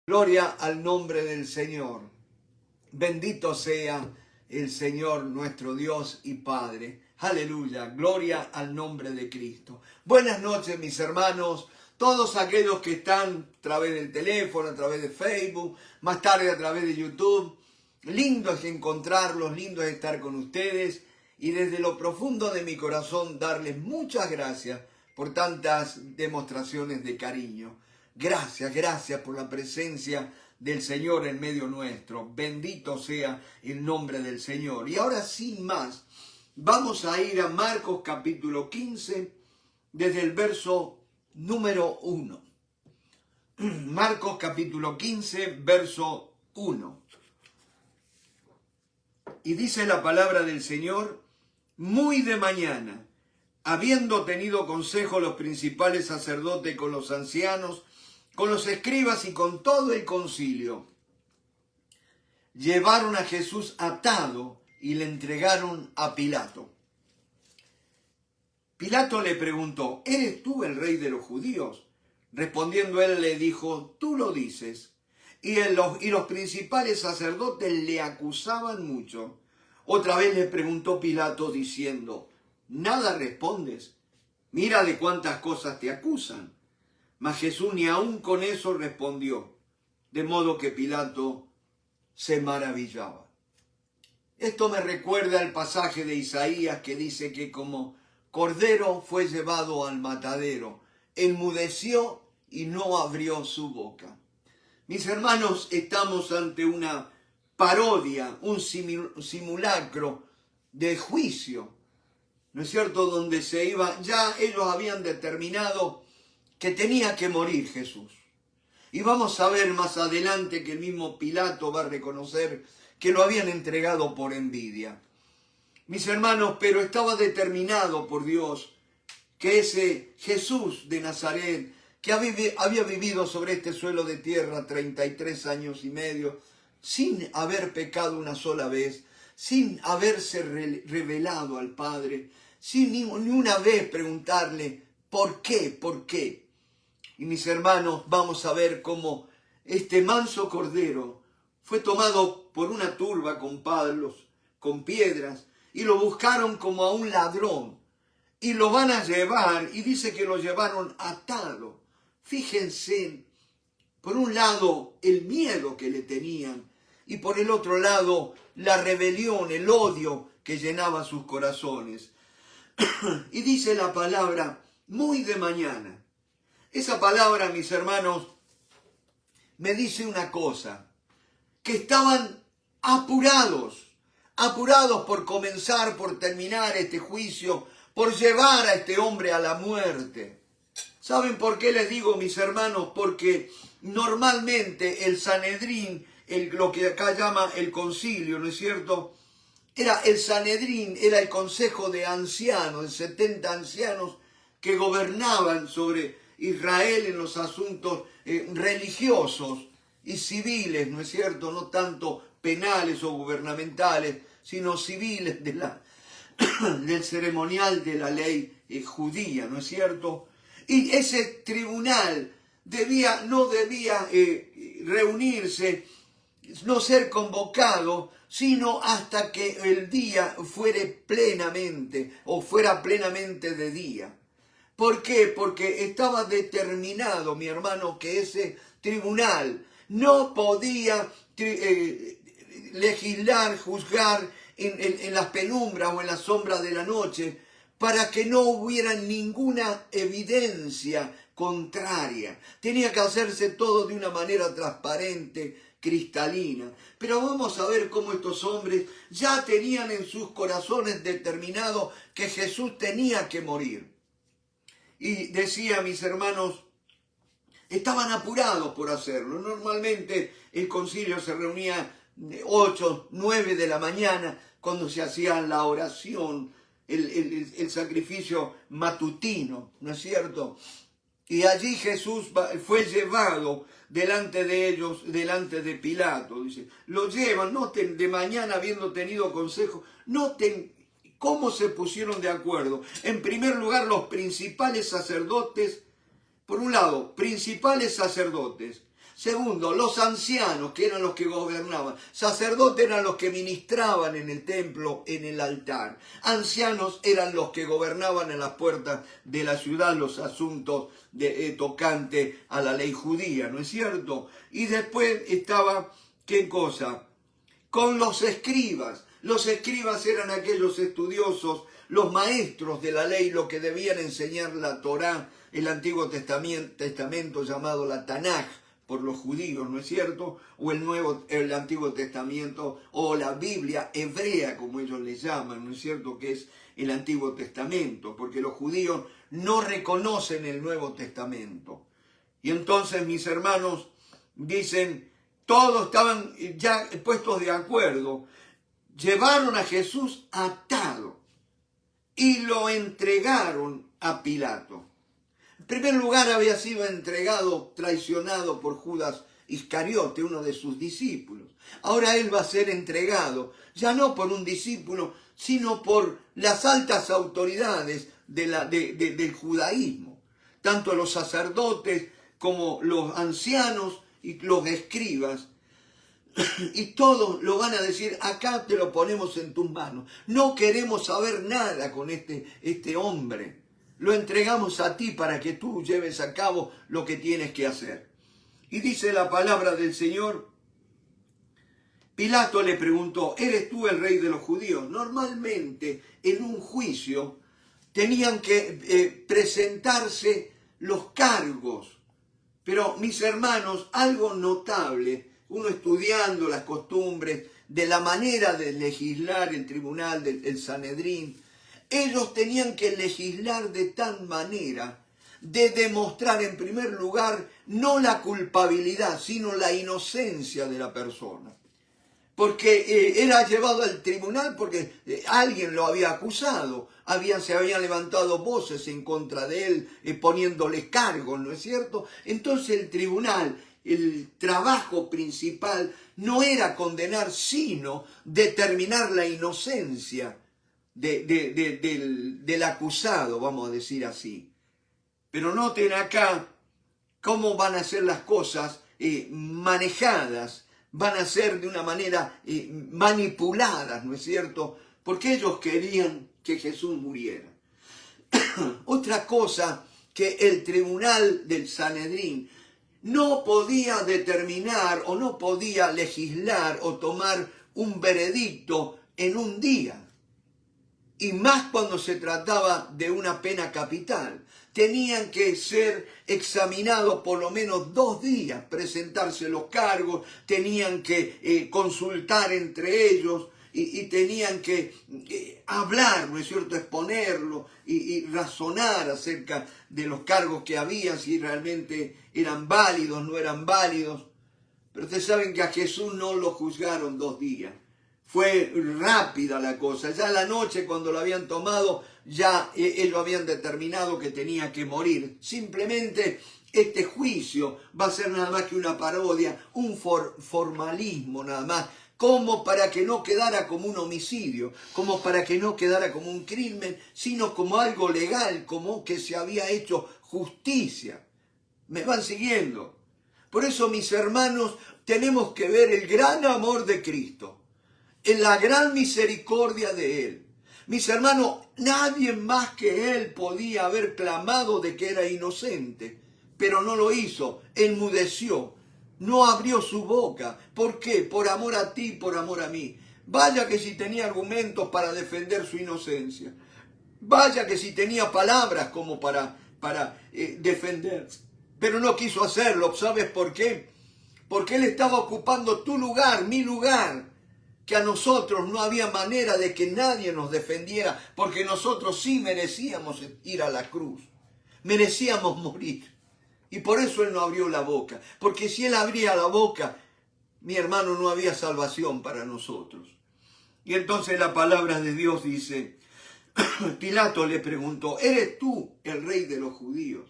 Gloria al nombre del Señor. Bendito sea el Señor nuestro Dios y Padre. Aleluya. Gloria al nombre de Cristo. Buenas noches, mis hermanos. Todos aquellos que están a través del teléfono, a través de Facebook, más tarde a través de YouTube. Lindo es encontrarlos, lindo es estar con ustedes. Y desde lo profundo de mi corazón darles muchas gracias por tantas demostraciones de cariño. Gracias por la presencia del Señor en medio nuestro. Bendito sea el nombre del Señor. Y ahora, sin más, vamos a ir a Marcos capítulo 15, desde el verso número 1. Marcos capítulo 15, verso 1. Y dice la palabra del Señor: muy de mañana, habiendo tenido consejo los principales sacerdotes con los ancianos, con los escribas y con todo el concilio, llevaron a Jesús atado y le entregaron a Pilato. Pilato le preguntó: ¿eres tú el rey de los judíos? Respondiendo él le dijo: tú lo dices. Y los principales sacerdotes le acusaban mucho. Otra vez le preguntó Pilato diciendo: ¿nada respondes? Mira de cuántas cosas te acusan. Mas Jesús ni aun con eso respondió, de modo que Pilato se maravillaba. Esto me recuerda al pasaje de Isaías que dice que como cordero fue llevado al matadero, enmudeció y no abrió su boca. Mis hermanos, estamos ante una parodia, un simulacro de juicio, ¿no es cierto?, donde se iba, ya ellos habían determinado que tenía que morir Jesús. Y vamos a ver más adelante que el mismo Pilato va a reconocer que lo habían entregado por envidia. Mis hermanos, pero estaba determinado por Dios que ese Jesús de Nazaret, que había vivido sobre este suelo de tierra 33 años y medio, sin haber pecado una sola vez, sin haberse revelado al Padre, sin ni una vez preguntarle ¿por qué? Y mis hermanos, vamos a ver cómo este manso cordero fue tomado por una turba con palos, con piedras, y lo buscaron como a un ladrón. Y lo van a llevar, y dice que lo llevaron atado. Fíjense, por un lado, el miedo que le tenían, y por el otro lado, la rebelión, el odio que llenaba sus corazones. Y dice la palabra, muy de mañana. Esa palabra, mis hermanos, me dice una cosa, que estaban apurados por comenzar, por terminar este juicio, por llevar a este hombre a la muerte. ¿Saben por qué les digo, mis hermanos? Porque normalmente el Sanedrín, lo que acá llama el concilio, ¿no es cierto?, era el Sanedrín, era el consejo de ancianos, de 70 ancianos que gobernaban sobre Israel en los asuntos religiosos y civiles, ¿no es cierto?, no tanto penales o gubernamentales, sino civiles del ceremonial de la ley judía, ¿no es cierto? Y ese tribunal no debía reunirse, no ser convocado, sino hasta que el día fuera plenamente de día. ¿Por qué? Porque estaba determinado, mi hermano, que ese tribunal no podía legislar, juzgar en las penumbras o en las sombras de la noche, para que no hubiera ninguna evidencia contraria. Tenía que hacerse todo de una manera transparente, cristalina. Pero vamos a ver cómo estos hombres ya tenían en sus corazones determinado que Jesús tenía que morir. Y decía, mis hermanos, estaban apurados por hacerlo. Normalmente el concilio se reunía 8, 9 de la mañana cuando se hacía la oración, el sacrificio matutino, ¿no es cierto? Y allí Jesús fue llevado delante de ellos, delante de Pilato. Dice, lo llevan, noten, de mañana habiendo tenido consejo, noten cómo se pusieron de acuerdo. En primer lugar, los principales sacerdotes, por un lado, principales sacerdotes, Segundo, los ancianos, que eran los que gobernaban. Sacerdotes eran los que ministraban en el templo, en el altar. Ancianos eran los que gobernaban en las puertas de la ciudad los asuntos tocante a la ley judía, ¿no es cierto? Y después estaba, ¿qué cosa? Con los escribas. Los escribas eran aquellos estudiosos, los maestros de la ley, los que debían enseñar la Torá, el Antiguo Testamento llamado la Tanaj por los judíos, ¿no es cierto? O el Antiguo Testamento, o la Biblia hebrea, como ellos le llaman, ¿no es cierto? Que es el Antiguo Testamento, porque los judíos no reconocen el Nuevo Testamento. Y entonces mis hermanos dicen, todos estaban ya puestos de acuerdo, llevaron a Jesús atado y lo entregaron a Pilato. En primer lugar había sido entregado, traicionado por Judas Iscariote, uno de sus discípulos. Ahora él va a ser entregado, ya no por un discípulo, sino por las altas autoridades del judaísmo. Tanto los sacerdotes como los ancianos y los escribas. Y todos lo van a decir, acá te lo ponemos en tus manos. No queremos saber nada con este hombre. Lo entregamos a ti para que tú lleves a cabo lo que tienes que hacer. Y dice la palabra del Señor, Pilato le preguntó, ¿eres tú el rey de los judíos? Normalmente en un juicio tenían que presentarse los cargos. Pero mis hermanos, algo notable, uno estudiando las costumbres de la manera de legislar el tribunal del Sanedrín, ellos tenían que legislar de tal manera de demostrar en primer lugar no la culpabilidad, sino la inocencia de la persona. Porque era llevado al tribunal porque alguien lo había acusado, se habían levantado voces en contra de él, poniéndole cargos, ¿no es cierto? Entonces el tribunal, el trabajo principal no era condenar, sino determinar la inocencia del acusado, vamos a decir así. Pero noten acá cómo van a ser las cosas manejadas, van a ser de una manera manipuladas, ¿no es cierto? Porque ellos querían que Jesús muriera. Otra cosa que el tribunal del Sanedrín no podía determinar o no podía legislar o tomar un veredicto en un día. Y más cuando se trataba de una pena capital. Tenían que ser examinados por lo menos 2 días, presentarse los cargos, tenían que consultar entre ellos y tenían que hablar, ¿no es cierto?, exponerlo y razonar acerca de los cargos que había, si realmente eran válidos, no eran válidos. Pero ustedes saben que a Jesús no lo juzgaron 2 días. Fue rápida la cosa. Ya la noche cuando lo habían tomado, ya ellos habían determinado que tenía que morir. Simplemente este juicio va a ser nada más que una parodia, un formalismo nada más, como para que no quedara como un homicidio, como para que no quedara como un crimen, sino como algo legal, como que se había hecho justicia. ¿Me van siguiendo? Por eso, mis hermanos, tenemos que ver el gran amor de Cristo, en la gran misericordia de Él. Mis hermanos, nadie más que Él podía haber clamado de que era inocente, pero no lo hizo, enmudeció, no abrió su boca. ¿Por qué? Por amor a ti, por amor a mí. Vaya que si tenía argumentos para defender su inocencia. Vaya que si tenía palabras como para defenderse. Pero no quiso hacerlo. ¿Sabes por qué? Porque Él estaba ocupando tu lugar, mi lugar, que a nosotros no había manera de que nadie nos defendiera, porque nosotros sí merecíamos ir a la cruz, merecíamos morir. Y por eso Él no abrió la boca, porque si Él abría la boca, mi hermano, no había salvación para nosotros. Y entonces la palabra de Dios dice, Pilato le preguntó, ¿eres tú el rey de los judíos?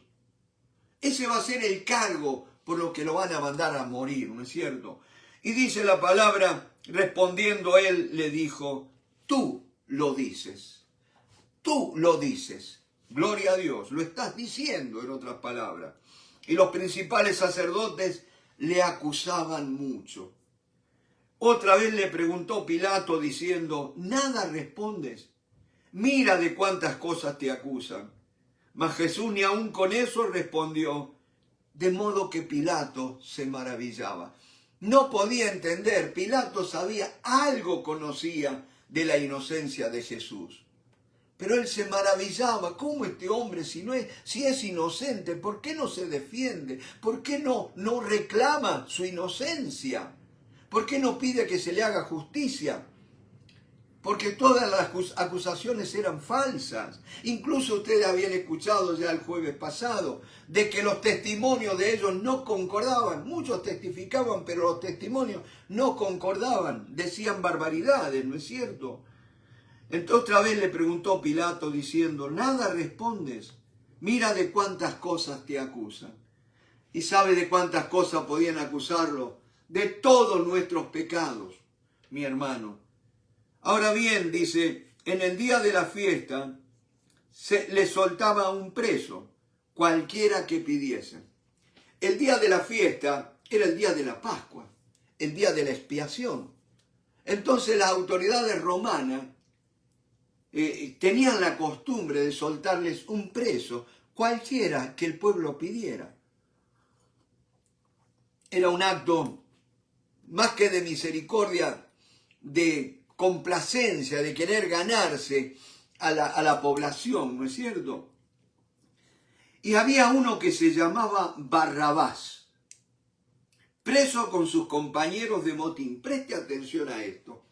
Ese va a ser el cargo por lo que lo van a mandar a morir, ¿no es cierto? Y dice la palabra, respondiendo él, le dijo, tú lo dices. Tú lo dices. Gloria a Dios. Lo estás diciendo, en otras palabras. Y los principales sacerdotes le acusaban mucho. Otra vez le preguntó Pilato diciendo, ¿nada respondes? Mira de cuántas cosas te acusan. Mas Jesús ni aun con eso respondió, de modo que Pilato se maravillaba. No podía entender, Pilato sabía, algo conocía de la inocencia de Jesús. Pero él se maravillaba, ¿cómo este hombre, si es inocente, por qué no se defiende? ¿Por qué no reclama su inocencia? ¿Por qué no pide que se le haga justicia? Porque todas las acusaciones eran falsas. Incluso ustedes habían escuchado ya el jueves pasado de que los testimonios de ellos no concordaban. Muchos testificaban, pero los testimonios no concordaban. Decían barbaridades, ¿no es cierto? Entonces otra vez le preguntó Pilato diciendo, ¿nada respondes? Mira de cuántas cosas te acusan. ¿Y sabe de cuántas cosas podían acusarlo? De todos nuestros pecados, mi hermano. Ahora bien, dice, en el día de la fiesta le soltaba un preso, cualquiera que pidiese. El día de la fiesta era el día de la Pascua, el día de la expiación. Entonces las autoridades romanas tenían la costumbre de soltarles un preso, cualquiera que el pueblo pidiera. Era un acto más que de misericordia, de complacencia, de querer ganarse a la población, ¿no es cierto? Y había uno que se llamaba Barrabás, preso con sus compañeros de motín. Preste atención a esto.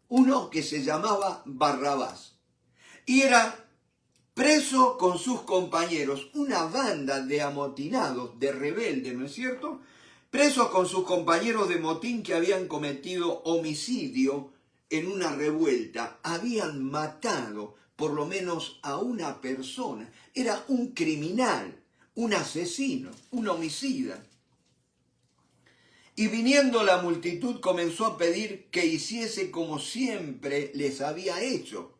Uno que se llamaba Barrabás. Y era preso con sus compañeros, una banda de amotinados, de rebeldes, ¿no es cierto? Presos con sus compañeros de motín que habían cometido homicidio en una revuelta. Habían matado por lo menos a una persona. Era un criminal, un asesino, un homicida. Y viniendo la multitud comenzó a pedir que hiciese como siempre les había hecho.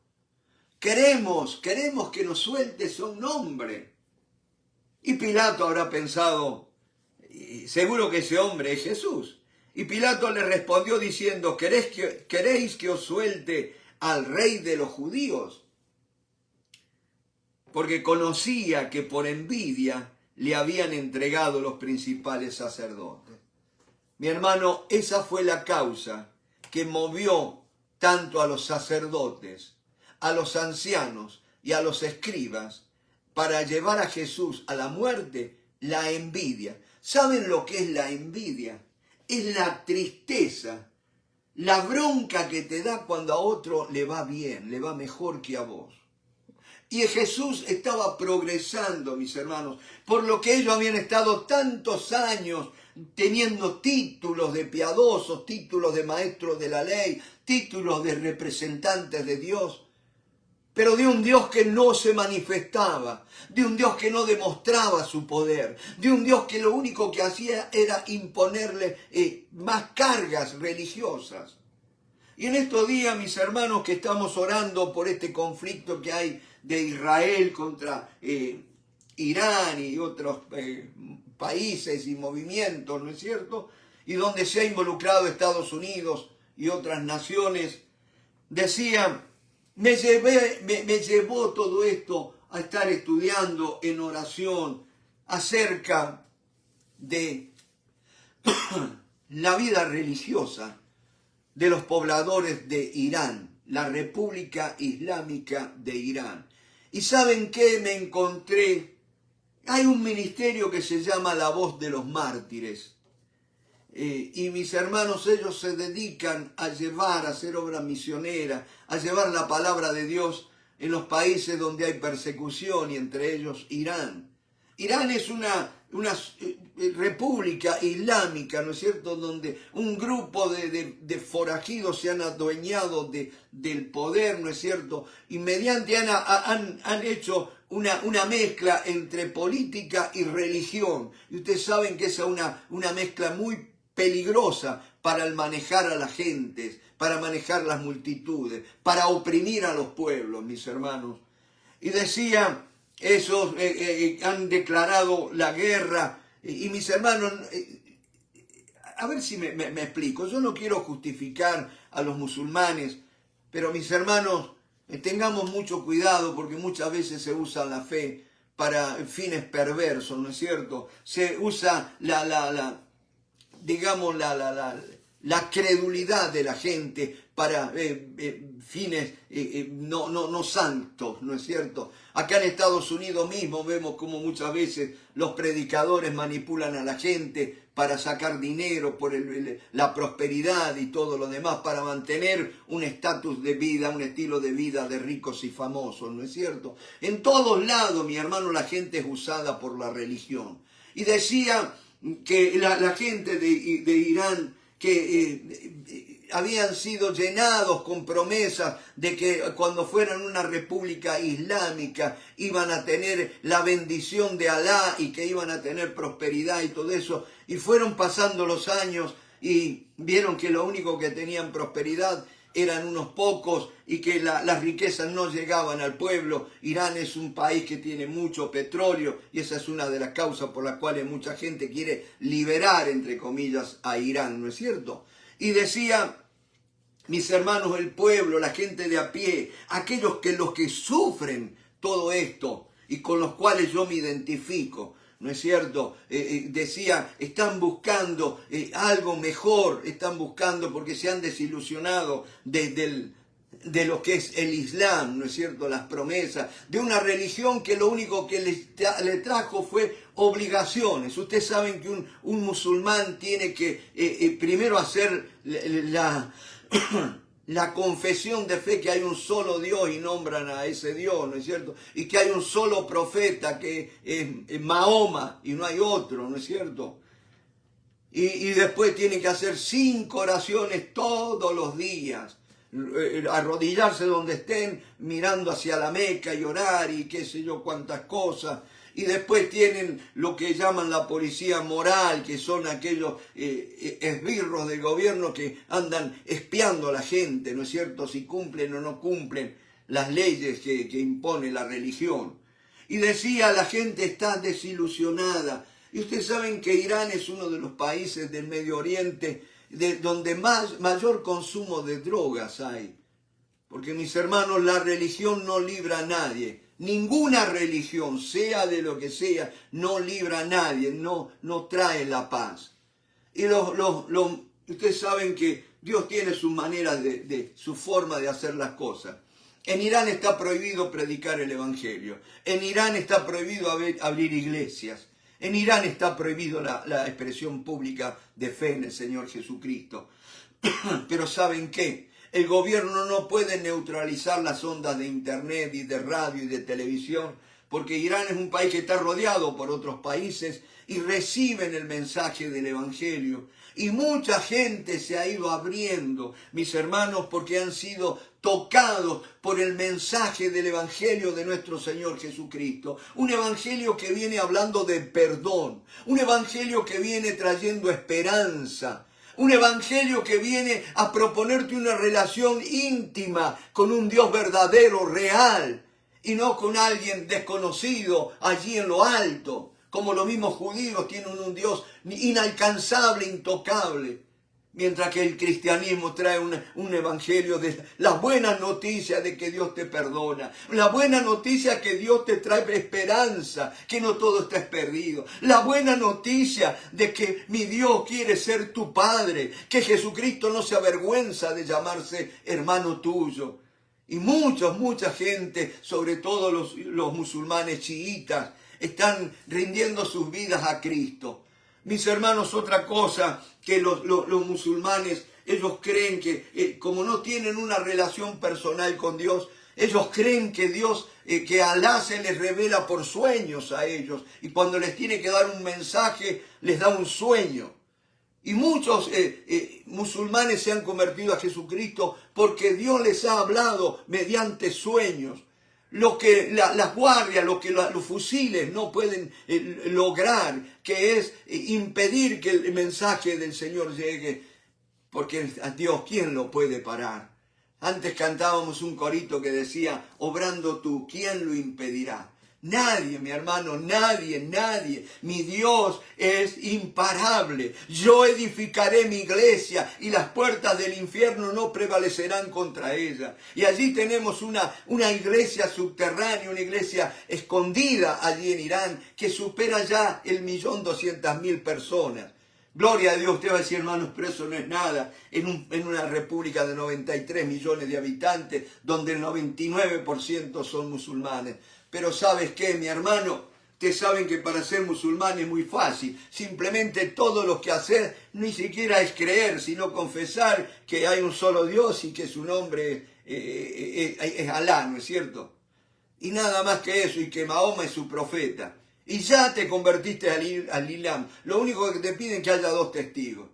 Queremos que nos sueltes a un hombre. Y Pilato habrá pensado, seguro que ese hombre es Jesús. Y Pilato le respondió diciendo, ¿queréis que os suelte al rey de los judíos? Porque conocía que por envidia le habían entregado los principales sacerdotes. Mi hermano, esa fue la causa que movió tanto a los sacerdotes, a los ancianos y a los escribas para llevar a Jesús a la muerte, la envidia. ¿Saben lo que es la envidia? Es la tristeza, la bronca que te da cuando a otro le va bien, le va mejor que a vos. Y Jesús estaba progresando, mis hermanos, por lo que ellos habían estado tantos años teniendo títulos de piadosos, títulos de maestros de la ley, títulos de representantes de Dios, pero de un Dios que no se manifestaba, de un Dios que no demostraba su poder, de un Dios que lo único que hacía era imponerle más cargas religiosas. Y en estos días, mis hermanos, que estamos orando por este conflicto que hay de Israel contra Irán y otros países y movimientos, ¿no es cierto? Y donde se ha involucrado Estados Unidos y otras naciones, decía, me llevó todo esto a estar estudiando en oración acerca de la vida religiosa de los pobladores de Irán, la República Islámica de Irán. ¿Y saben qué me encontré? Hay un ministerio que se llama La Voz de los Mártires. Y mis hermanos, ellos se dedican a hacer obra misionera, a llevar la palabra de Dios en los países donde hay persecución, y entre ellos Irán. Irán es una república islámica, ¿no es cierto?, donde un grupo de forajidos se han adueñado del poder, ¿no es cierto?, y mediante han hecho una mezcla entre política y religión. Y ustedes saben que esa es una mezcla muy peligrosa para el manejar a las gentes, para manejar las multitudes, para oprimir a los pueblos, mis hermanos. Y decía, esos han declarado la guerra Y mis hermanos, a ver si me explico. Yo no quiero justificar a los musulmanes, pero mis hermanos, tengamos mucho cuidado porque muchas veces se usa la fe para fines perversos, ¿no es cierto? Se usa digamos, la credulidad de la gente para fines no santos, ¿no es cierto? Acá en Estados Unidos mismo vemos como muchas veces los predicadores manipulan a la gente para sacar dinero por la prosperidad y todo lo demás, para mantener un estatus de vida, un estilo de vida de ricos y famosos, ¿no es cierto? En todos lados, mi hermano, la gente es usada por la religión. Y decía que la gente de Irán que habían sido llenados con promesas de que cuando fueran una república islámica iban a tener la bendición de Alá y que iban a tener prosperidad y todo eso. Y fueron pasando los años y vieron que lo único que tenían prosperidad eran unos pocos y que las riquezas no llegaban al pueblo. Irán es un país que tiene mucho petróleo y esa es una de las causas por las cuales mucha gente quiere liberar, entre comillas, a Irán, ¿no es cierto? Y decía, mis hermanos, el pueblo, la gente de a pie, aquellos los que sufren todo esto y con los cuales yo me identifico, ¿no es cierto? Decía, están buscando algo mejor, están buscando porque se han desilusionado de lo que es el Islam, ¿no es cierto? Las promesas de una religión que lo único que le trajo fue obligaciones. Ustedes saben que un musulmán tiene que primero hacer la confesión de fe que hay un solo Dios y nombran a ese Dios, ¿no es cierto? Y que hay un solo profeta que es Mahoma y no hay otro, ¿no es cierto? Y después tienen que hacer 5 oraciones todos los días, arrodillarse donde estén, mirando hacia la Meca y orar y qué sé yo cuántas cosas. Y después tienen lo que llaman la policía moral, que son aquellos esbirros del gobierno que andan espiando a la gente, ¿no es cierto?, si cumplen o no cumplen las leyes que impone la religión. Y decía, la gente está desilusionada. Y ustedes saben que Irán es uno de los países del Medio Oriente donde mayor consumo de drogas hay. Porque, mis hermanos, la religión no libra a nadie. Ninguna religión, sea de lo que sea, no libra a nadie, no trae la paz. Y ustedes saben que Dios tiene su manera, su forma de hacer las cosas. En Irán está prohibido predicar el Evangelio. En Irán está prohibido abrir iglesias. En Irán está prohibido la expresión pública de fe en el Señor Jesucristo. Pero ¿saben qué? El gobierno no puede neutralizar las ondas de internet y de radio y de televisión, porque Irán es un país que está rodeado por otros países y reciben el mensaje del Evangelio. Y mucha gente se ha ido abriendo, mis hermanos, porque han sido tocados por el mensaje del Evangelio de nuestro Señor Jesucristo. Un Evangelio que viene hablando de perdón, un Evangelio que viene trayendo esperanza. Un evangelio que viene a proponerte una relación íntima con un Dios verdadero, real, y no con alguien desconocido allí en lo alto, como los mismos judíos tienen un Dios inalcanzable, intocable. Mientras que el cristianismo trae un evangelio de la buena noticia de que Dios te perdona. La buena noticia que Dios te trae esperanza, que no todo está perdido. La buena noticia de que mi Dios quiere ser tu Padre, que Jesucristo no se avergüenza de llamarse hermano tuyo. Y mucha gente, sobre todo los musulmanes chiitas, están rindiendo sus vidas a Cristo. Mis hermanos, otra cosa que los musulmanes, ellos creen que como no tienen una relación personal con Dios, ellos creen que Dios, que Alá se les revela por sueños a ellos. Y cuando les tiene que dar un mensaje, les da un sueño. Y muchos musulmanes se han convertido a Jesucristo porque Dios les ha hablado mediante sueños. Lo que las guardias, los fusiles no pueden lograr, que es impedir que el mensaje del Señor llegue, porque a Dios, ¿quién lo puede parar? Antes cantábamos un corito que decía, obrando tú, ¿quién lo impedirá? Nadie, mi hermano, nadie, nadie. Mi Dios es imparable. Yo edificaré mi iglesia y las puertas del infierno no prevalecerán contra ella. Y allí tenemos una iglesia subterránea, una iglesia escondida allí en Irán, que supera ya 1.200.000 personas. Gloria a Dios. Usted va a decir, hermanos, pero eso no es nada. En una república de 93 millones de habitantes, donde el 99% son musulmanes. Pero ¿sabes qué, mi hermano? Ustedes saben que para ser musulmán es muy fácil. Simplemente todo lo que hacer ni siquiera es creer, sino confesar que hay un solo Dios y que su nombre es Alá, ¿no es cierto? Y nada más que eso, y que Mahoma es su profeta. Y ya te convertiste al Islam. Lo único que te piden es que haya 2 testigos.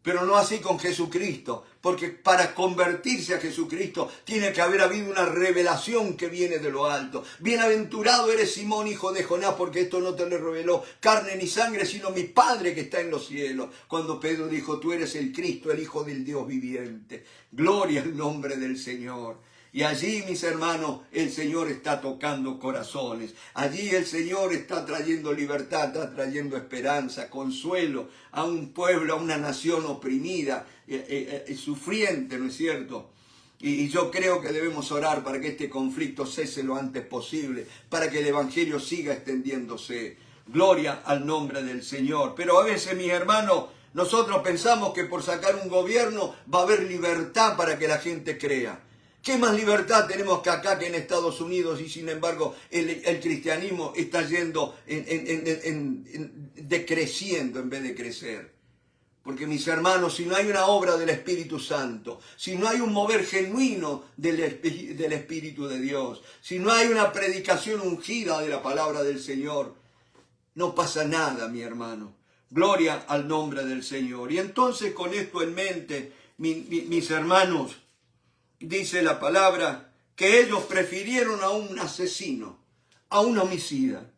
Pero no así con Jesucristo, porque para convertirse a Jesucristo tiene que haber habido una revelación que viene de lo alto. Bienaventurado eres Simón, hijo de Jonás, porque esto no te lo reveló carne ni sangre, sino mi Padre que está en los cielos. Cuando Pedro dijo, tú eres el Cristo, el Hijo del Dios viviente. Gloria al nombre del Señor. Y allí, mis hermanos, el Señor está tocando corazones. Allí el Señor está trayendo libertad, está trayendo esperanza, consuelo a un pueblo, a una nación oprimida, sufriente, ¿no es cierto? Y yo creo que debemos orar para que este conflicto cese lo antes posible, para que el Evangelio siga extendiéndose. Gloria al nombre del Señor. Pero a veces, mis hermanos, nosotros pensamos que por sacar un gobierno va a haber libertad para que la gente crea. ¿Qué más libertad tenemos que acá que en Estados Unidos? Y sin embargo el cristianismo está yendo decreciendo en vez de crecer. Porque mis hermanos, si no hay una obra del Espíritu Santo, si no hay un mover genuino del Espíritu de Dios, si no hay una predicación ungida de la palabra del Señor, no pasa nada, mi hermano. Gloria al nombre del Señor. Y entonces con esto en mente, mis hermanos, dice la palabra que ellos prefirieron a un asesino, a un homicida.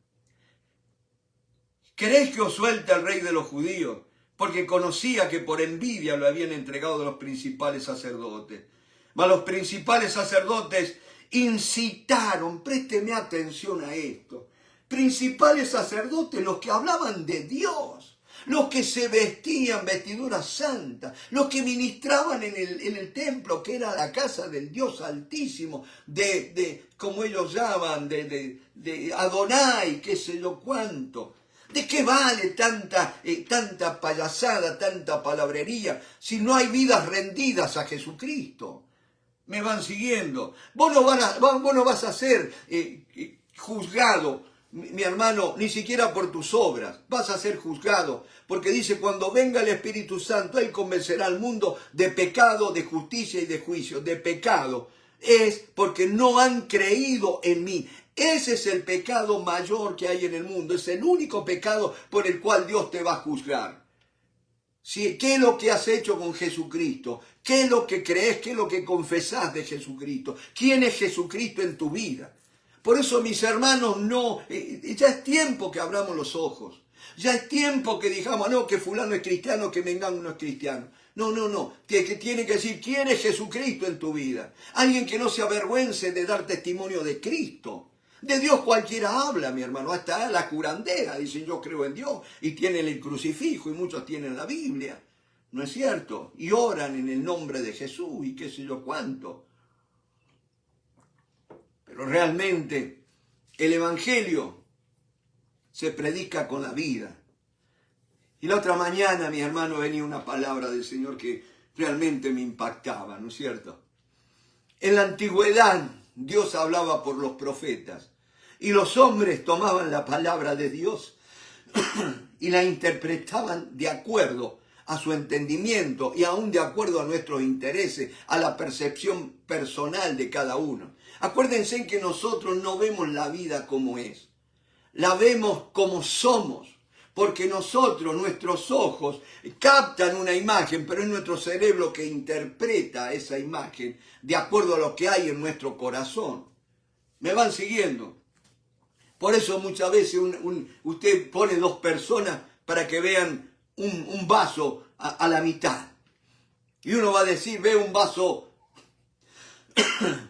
¿Queréis que os suelte al rey de los judíos? Porque conocía que por envidia lo habían entregado a los principales sacerdotes. Mas los principales sacerdotes incitaron, présteme atención a esto, principales sacerdotes, los que hablaban de Dios, los que se vestían vestiduras santas, los que ministraban en el templo, que era la casa del Dios Altísimo, como ellos llaman, de Adonai, qué sé yo cuánto. ¿De qué vale tanta payasada, tanta palabrería, si no hay vidas rendidas a Jesucristo? ¿Me van siguiendo? Vos no vas a ser juzgado, mi hermano, ni siquiera por tus obras. Vas a ser juzgado, porque dice, cuando venga el Espíritu Santo, Él convencerá al mundo de pecado, de justicia y de juicio. De pecado es porque no han creído en mí. Ese es el pecado mayor que hay en el mundo. Es el único pecado por el cual Dios te va a juzgar. ¿Sí? ¿Qué es lo que has hecho con Jesucristo? ¿Qué es lo que crees? ¿Qué es lo que confesás de Jesucristo? ¿Quién es Jesucristo en tu vida? Por eso, mis hermanos, ya es tiempo que abramos los ojos. Ya es tiempo que digamos, no, que fulano es cristiano, que mengano no es cristiano. No. Que tiene que decir, ¿quién es Jesucristo en tu vida? Alguien que no se avergüence de dar testimonio de Cristo. De Dios cualquiera habla, mi hermano. Hasta la curandera dicen, yo creo en Dios. Y tienen el crucifijo y muchos tienen la Biblia. ¿No es cierto? Y oran en el nombre de Jesús y qué sé yo cuánto. Pero realmente el Evangelio se predica con la vida. Y la otra mañana, mi hermano, venía una palabra del Señor que realmente me impactaba, ¿no es cierto? En la antigüedad Dios hablaba por los profetas y los hombres tomaban la palabra de Dios y la interpretaban de acuerdo a su entendimiento y aún de acuerdo a nuestros intereses, a la percepción personal de cada uno. Acuérdense en que nosotros no vemos la vida como es, la vemos como somos, porque nosotros, nuestros ojos, captan una imagen, pero es nuestro cerebro que interpreta esa imagen de acuerdo a lo que hay en nuestro corazón. ¿Me van siguiendo? Por eso muchas veces usted pone 2 personas para que vean un vaso a la mitad. Y uno va a decir, ve un vaso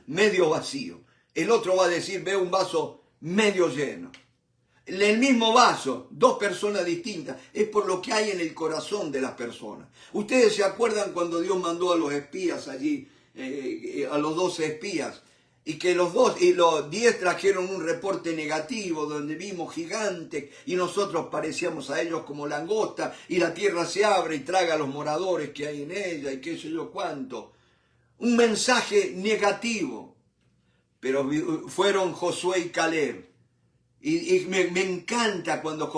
medio vacío. El otro va a decir, ve un vaso medio lleno. En el mismo vaso, dos personas distintas, es por lo que hay en el corazón de las personas. Ustedes se acuerdan cuando Dios mandó a los espías allí, a los 12 espías, y que los 10 trajeron un reporte negativo donde vimos gigantes y nosotros parecíamos a ellos como langosta y la tierra se abre y traga a los moradores que hay en ella y qué sé yo cuánto. Un mensaje negativo, pero fueron Josué y Caleb. Y me encanta cuando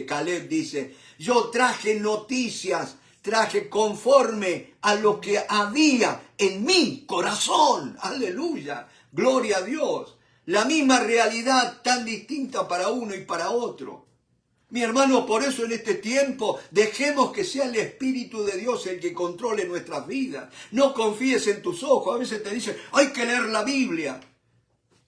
Caleb dice, yo traje noticias, traje conforme a lo que había en mi corazón. Aleluya, gloria a Dios. La misma realidad tan distinta para uno y para otro. Mi hermano, por eso en este tiempo dejemos que sea el Espíritu de Dios el que controle nuestras vidas. No confíes en tus ojos. A veces te dicen, hay que leer la Biblia.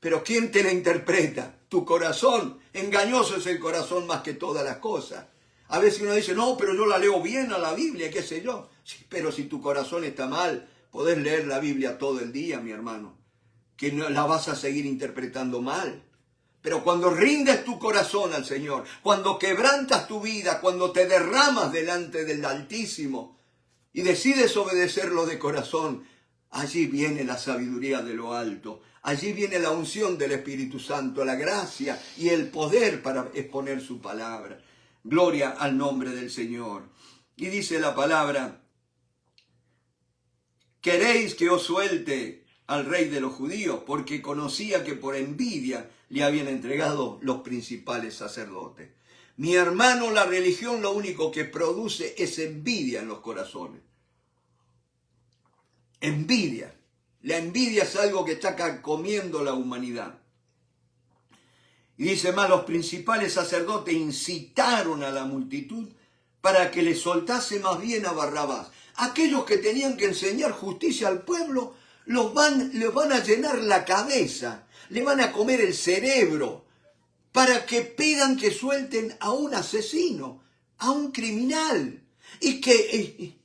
Pero ¿quién te la interpreta? Tu corazón. Engañoso es el corazón más que todas las cosas. A veces uno dice, no, pero yo la leo bien a la Biblia, qué sé yo. Sí, pero si tu corazón está mal, podés leer la Biblia todo el día, mi hermano. Que no la vas a seguir interpretando mal. Pero cuando rindes tu corazón al Señor, cuando quebrantas tu vida, cuando te derramas delante del Altísimo y decides obedecerlo de corazón, allí viene la sabiduría de lo alto. Allí viene la unción del Espíritu Santo, la gracia y el poder para exponer su palabra. Gloria al nombre del Señor. Y dice la palabra, ¿queréis que os suelte al rey de los judíos? Porque conocía que por envidia le habían entregado los principales sacerdotes. Mi hermano, la religión lo único que produce es envidia en los corazones. Envidia. La envidia es algo que está carcomiendo la humanidad. Y dice más, los principales sacerdotes incitaron a la multitud para que le soltase más bien a Barrabás. Aquellos que tenían que enseñar justicia al pueblo, les van a llenar la cabeza, le van a comer el cerebro, para que pidan que suelten a un asesino, a un criminal, y que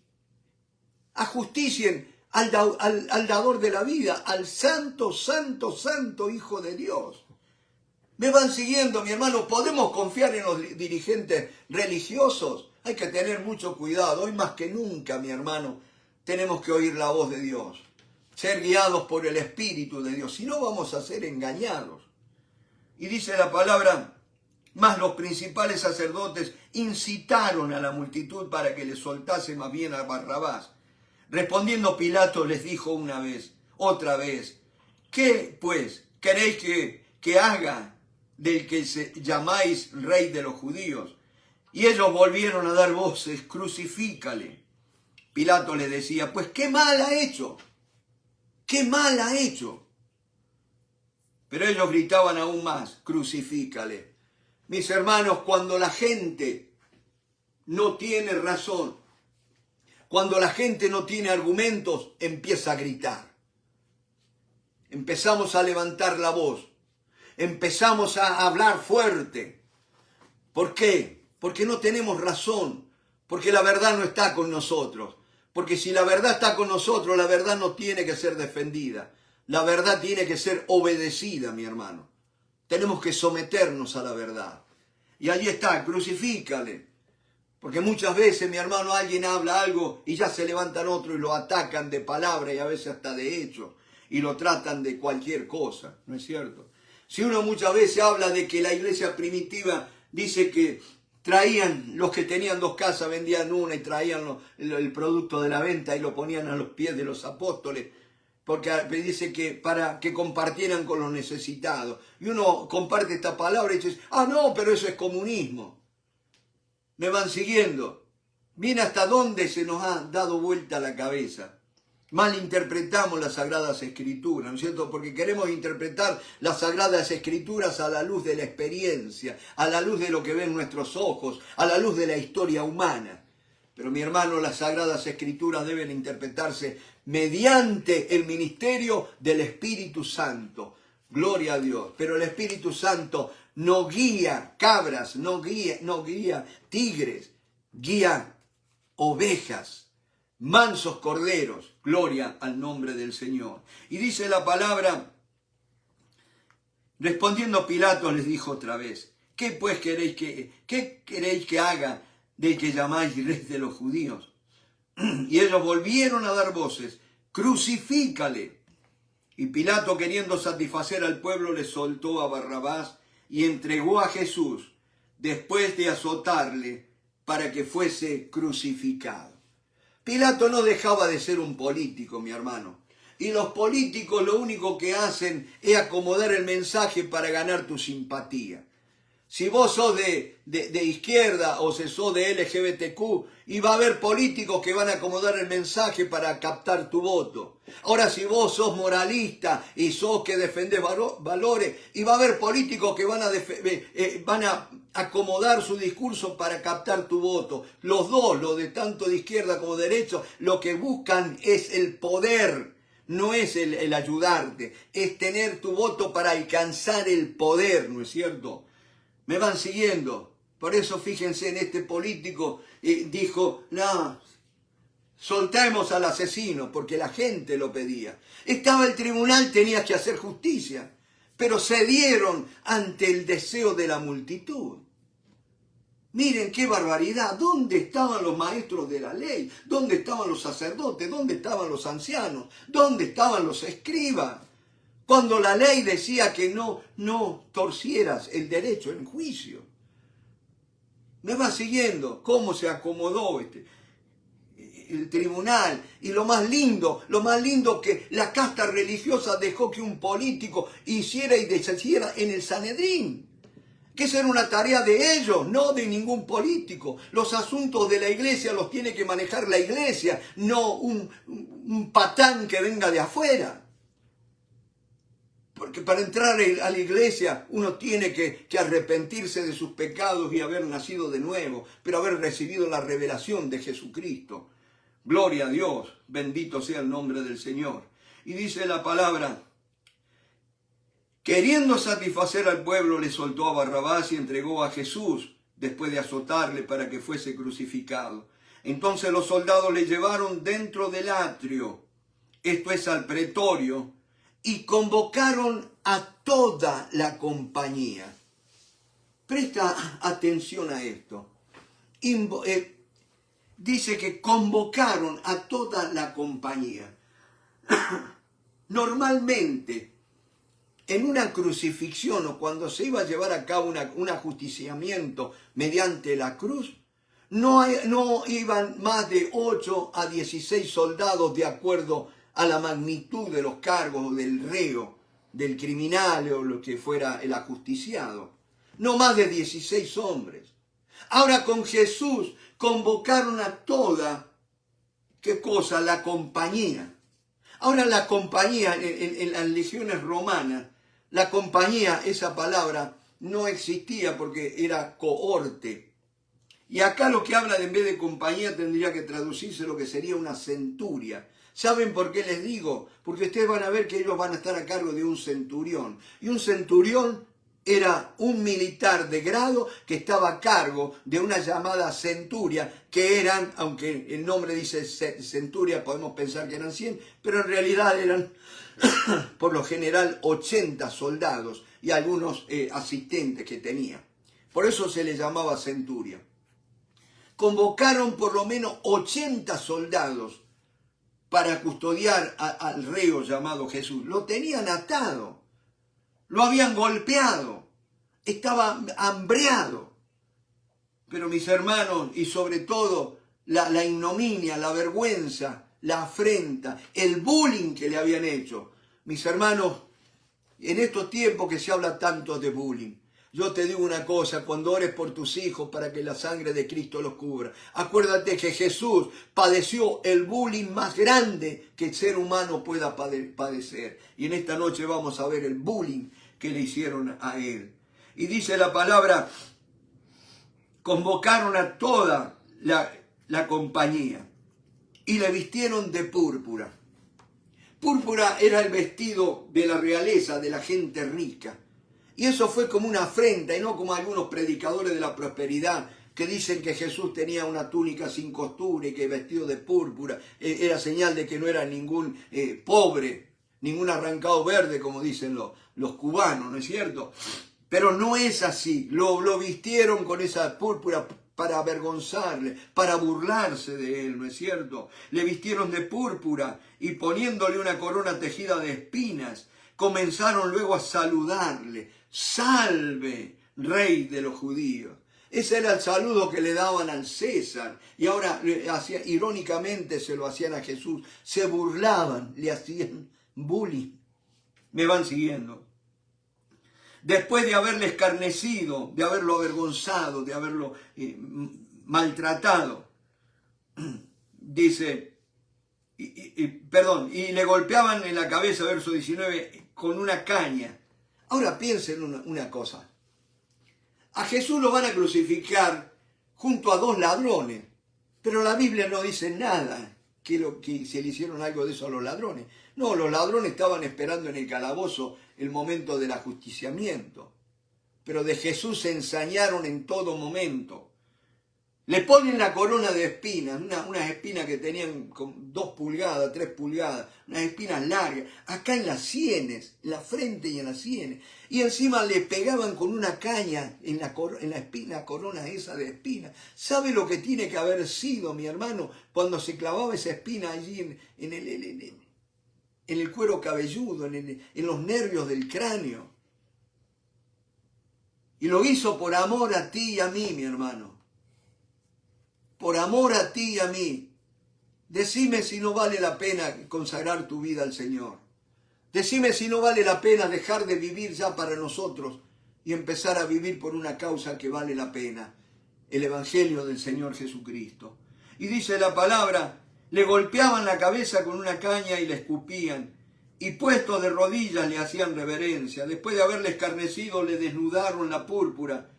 ajusticien al dador de la vida, al santo, santo, santo Hijo de Dios. ¿Me van siguiendo, mi hermano? ¿Podemos confiar en los dirigentes religiosos? Hay que tener mucho cuidado. Hoy más que nunca, mi hermano, tenemos que oír la voz de Dios. Ser guiados por el Espíritu de Dios. Si no, vamos a ser engañados. Y dice la palabra, más los principales sacerdotes incitaron a la multitud para que le soltase más bien a Barrabás. Respondiendo Pilato les dijo otra vez, ¿qué pues queréis que haga del que llamáis rey de los judíos? Y ellos volvieron a dar voces, crucifícale. Pilato les decía, pues qué mal ha hecho, qué mal ha hecho. Pero ellos gritaban aún más, crucifícale. Mis hermanos, cuando la gente no tiene razón, cuando la gente no tiene argumentos, empieza a gritar. Empezamos a levantar la voz. Empezamos a hablar fuerte. ¿Por qué? Porque no tenemos razón. Porque la verdad no está con nosotros. Porque si la verdad está con nosotros, la verdad no tiene que ser defendida. La verdad tiene que ser obedecida, mi hermano. Tenemos que someternos a la verdad. Y allí está, crucifícale. Porque muchas veces, mi hermano, alguien habla algo y ya se levantan otro y lo atacan de palabra y a veces hasta de hecho. Y lo tratan de cualquier cosa, ¿no es cierto? Si uno muchas veces habla de que la iglesia primitiva dice que traían, los que tenían 2 casas vendían una y traían el producto de la venta y lo ponían a los pies de los apóstoles, porque dice que para que compartieran con los necesitados. Y uno comparte esta palabra y dice, no, pero eso es comunismo. ¿Me van siguiendo? Miren hasta dónde se nos ha dado vuelta la cabeza. Malinterpretamos las Sagradas Escrituras, ¿no es cierto? Porque queremos interpretar las Sagradas Escrituras a la luz de la experiencia, a la luz de lo que ven nuestros ojos, a la luz de la historia humana. Pero mi hermano, las Sagradas Escrituras deben interpretarse mediante el ministerio del Espíritu Santo. Gloria a Dios. Pero el Espíritu Santo no guía cabras, no guía tigres, guía ovejas, mansos corderos. Gloria al nombre del Señor. Y dice la palabra Respondiendo Pilato les dijo otra vez, ¿qué pues queréis que haga del que llamáis rey de los judíos? Y ellos volvieron a dar voces, crucifícale. Y Pilato, queriendo satisfacer al pueblo, le soltó a Barrabás y entregó a Jesús después de azotarle para que fuese crucificado. Pilato no dejaba de ser un político, mi hermano. Y los políticos lo único que hacen es acomodar el mensaje para ganar tu simpatía. Si vos sos de izquierda o si sos de LGBTQ, y va a haber políticos que van a acomodar el mensaje para captar tu voto. Ahora, si vos sos moralista y sos que defendés valores, y va a haber políticos que van a acomodar su discurso para captar tu voto. Los dos, los de tanto de izquierda como de derecha, lo que buscan es el poder. No es el ayudarte, es tener tu voto para alcanzar el poder, ¿no es cierto? ¿Me van siguiendo? Por eso fíjense en este político, dijo, no, soltemos al asesino, porque la gente lo pedía. Estaba el tribunal, tenía que hacer justicia, pero cedieron ante el deseo de la multitud. Miren qué barbaridad, ¿dónde estaban los maestros de la ley? ¿Dónde estaban los sacerdotes? ¿Dónde estaban los ancianos? ¿Dónde estaban los escribas? Cuando la ley decía que no torcieras el derecho en juicio. ¿Me va siguiendo? ¿Cómo se acomodó el tribunal? Y lo más lindo que la casta religiosa dejó que un político hiciera y deshiciera en el Sanedrín. Que esa era una tarea de ellos, no de ningún político. Los asuntos de la iglesia los tiene que manejar la iglesia, no un patán que venga de afuera. Porque para entrar a la iglesia uno tiene que arrepentirse de sus pecados y haber nacido de nuevo, pero haber recibido la revelación de Jesucristo. Gloria a Dios, bendito sea el nombre del Señor. Y dice la palabra, queriendo satisfacer al pueblo, le soltó a Barrabás y entregó a Jesús después de azotarle para que fuese crucificado. Entonces los soldados le llevaron dentro del atrio, esto es al pretorio, y convocaron a toda la compañía. Presta atención a esto. Dice que convocaron a toda la compañía. Normalmente, en una crucifixión o cuando se iba a llevar a cabo un ajusticiamiento mediante la cruz, no iban más de 8 a 16 soldados de acuerdo a la magnitud de los cargos del reo, del criminal o lo que fuera el ajusticiado. No más de 16 hombres. Ahora con Jesús convocaron a toda, ¿qué cosa? La compañía. Ahora la compañía, en las legiones romanas, la compañía, esa palabra, no existía porque era cohorte. Y acá lo que habla de en vez de compañía tendría que traducirse lo que sería una centuria. ¿Saben por qué les digo? Porque ustedes van a ver que ellos van a estar a cargo de un centurión. Y un centurión era un militar de grado que estaba a cargo de una llamada centuria, que eran, aunque el nombre dice centuria, podemos pensar que eran 100, pero en realidad eran por lo general 80 soldados y algunos asistentes que tenía. Por eso se le llamaba centuria. Convocaron por lo menos 80 soldados para custodiar al reo llamado Jesús. Lo tenían atado, lo habían golpeado, estaba hambreado. Pero mis hermanos, y sobre todo la ignominia, la vergüenza, la afrenta, el bullying que le habían hecho. Mis hermanos, en estos tiempos que se habla tanto de bullying, yo te digo una cosa, cuando ores por tus hijos para que la sangre de Cristo los cubra, acuérdate que Jesús padeció el bullying más grande que el ser humano pueda padecer. Y en esta noche vamos a ver el bullying que le hicieron a él. Y dice la palabra, convocaron a toda la compañía y le vistieron de púrpura. Púrpura era el vestido de la realeza, de la gente rica. Y eso fue como una afrenta, y no como algunos predicadores de la prosperidad que dicen que Jesús tenía una túnica sin costura y que vestido de púrpura era señal de que no era ningún pobre. ningún arrancado verde, como dicen los cubanos, ¿no es cierto? Pero no es así. Lo vistieron con esa púrpura para avergonzarle, para burlarse de él, ¿no es cierto? Le vistieron de púrpura y poniéndole una corona tejida de espinas, comenzaron luego a saludarle. ¡Salve, rey de los judíos! Ese era el saludo que le daban al César. Y ahora, irónicamente, se lo hacían a Jesús. Se burlaban, le hacían bullying. ¿Me van siguiendo? Después de haberle escarnecido, de haberlo avergonzado, de haberlo maltratado, dice, y le golpeaban en la cabeza, verso 19, con una caña. Ahora piensen una cosa. A Jesús lo van a crucificar junto a dos ladrones, pero la Biblia no dice nada que se le hicieron algo de eso a los ladrones. No, los ladrones estaban esperando en el calabozo el momento del ajusticiamiento, pero de Jesús se ensañaron en todo momento. Le ponen la corona de espinas, unas espinas que tenían con 2 pulgadas, 3 pulgadas, unas espinas largas, acá en las sienes, en la frente y en las sienes. Y encima le pegaban con una caña en la corona esa de espinas. ¿Sabe lo que tiene que haber sido, mi hermano, cuando se clavaba esa espina allí en el cuero cabelludo, en los nervios del cráneo? Y lo hizo por amor a ti y a mí, mi hermano. Por amor a ti y a mí. Decime si no vale la pena consagrar tu vida al Señor. Decime si no vale la pena dejar de vivir ya para nosotros y empezar a vivir por una causa que vale la pena, el Evangelio del Señor Jesucristo. Y dice la palabra, le golpeaban la cabeza con una caña y le escupían, y puestos de rodillas le hacían reverencia. Después de haberle escarnecido, le desnudaron la púrpura